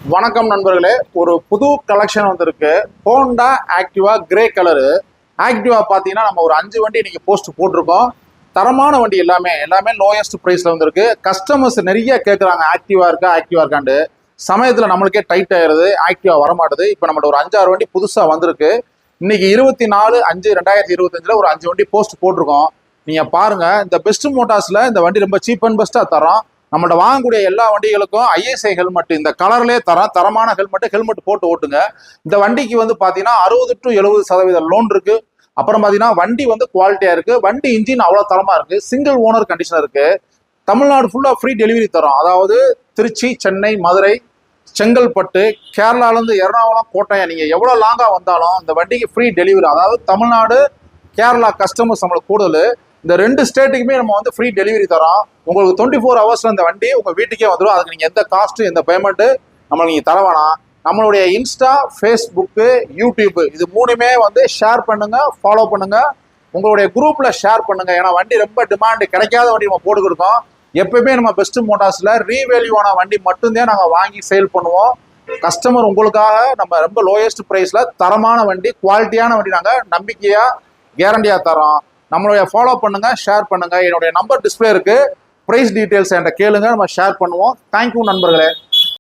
வணக்கம் நண்பர்களே, ஒரு புது கலெக்ஷன் வந்திருக்கு. Honda Activa grey colour. Activa பார்த்தீங்கன்னா நம்ம ஒரு 5 வண்டி இன்னைக்கு போஸ்ட் போட்டிருக்கோம். தரமான வண்டி எல்லாமே லோயஸ்ட் ப்ரைஸில் வந்திருக்கு. கஸ்டமர்ஸ் நிறைய கேட்குறாங்க ஆக்டிவா இருக்காண்டு. சமயத்தில் நம்மளுக்கே டைட் ஆயிடுது, ஆக்டிவா வரமாட்டுது. இப்போ நம்மள்ட்ட ஒரு 5-6 வண்டி புதுசாக வந்திருக்கு. இன்னைக்கு 24/5/2025 ஒரு 5 வண்டி போஸ்ட் போட்டிருக்கோம். நீங்கள் பாருங்க, இந்த பெஸ்ட் மோட்டார்ஸில் இந்த வண்டி ரொம்ப சீப் அண்ட் பெஸ்ட்டாக தரோம். நம்மள்ட்ட வாங்கக்கூடிய எல்லா வண்டிகளுக்கும் ஐஎஸ்ஐ ஹெல்மெட் இந்த கலர்லேயே தரமான ஹெல்மெட் போட்டு ஓட்டுங்க. இந்த வண்டிக்கு வந்து பார்த்தீங்கன்னா 60 to 70% லோன் இருக்கு. அப்புறம் பார்த்தீங்கன்னா வண்டி வந்து குவாலிட்டியா இருக்கு. வண்டி இன்ஜின் அவ்வளோ தரமா இருக்கு. சிங்கிள் ஓனர் கண்டிஷன் இருக்கு. தமிழ்நாடு ஃபுல்லாக ஃப்ரீ டெலிவரி தரோம். அதாவது திருச்சி, சென்னை, மதுரை, செங்கல்பட்டு, கேரளாலேருந்து எர்ணாகுளம், கோட்டயம், நீங்கள் எவ்வளோ லாங்காக வந்தாலும் இந்த வண்டிக்கு ஃப்ரீ டெலிவரி. அதாவது தமிழ்நாடு, கேரளா கஸ்டமர்ஸ் நம்மளுக்கு கூடுதல். இந்த 2 ஸ்டேட்டுக்குமே நம்ம வந்து ஃப்ரீ டெலிவரி தரோம். உங்களுக்கு 24 ஹவர்ஸ்ல இந்த வண்டி உங்கள் வீட்டுக்கே வந்துடும். அதுக்கு நீங்கள் எந்த காஸ்ட்டு, எந்த பேமெண்ட்டு நம்மளுக்கு நீங்கள் தர வேணாம். நம்மளுடைய இன்ஸ்டா, ஃபேஸ்புக்கு, யூடியூப் இது 3மே வந்து ஷேர் பண்ணுங்க, ஃபாலோ பண்ணுங்க. உங்களுடைய குரூப்ல ஷேர் பண்ணுங்க. ஏன்னா வண்டி ரொம்ப டிமாண்ட், கிடைக்காத வண்டி நம்ம போட்டு கொடுக்கோம். எப்பயுமே நம்ம பெஸ்ட் மோட்டார்ஸ்ல ரீவேல்யூவான வண்டி மட்டும்தான் நாங்கள் வாங்கி சேல் பண்ணுவோம். கஸ்டமர் உங்களுக்காக நம்ம ரொம்ப லோயஸ்ட் ப்ரைஸ்ல தரமான வண்டி, குவாலிட்டியான வண்டி நாங்கள் நம்பிக்கையா கேரண்டியா தரோம். நம்மளுடைய ஃபாலோ பண்ணுங்க, ஷேர் பண்ணுங்க. என்னுடைய நம்பர் டிஸ்பிளே இருக்கு. ப்ரைஸ் டீட்டெயில்ஸ் என்கிட்ட கேளுங்க, நம்ம ஷேர் பண்ணுவோம். தேங்க்யூ நண்பர்களே.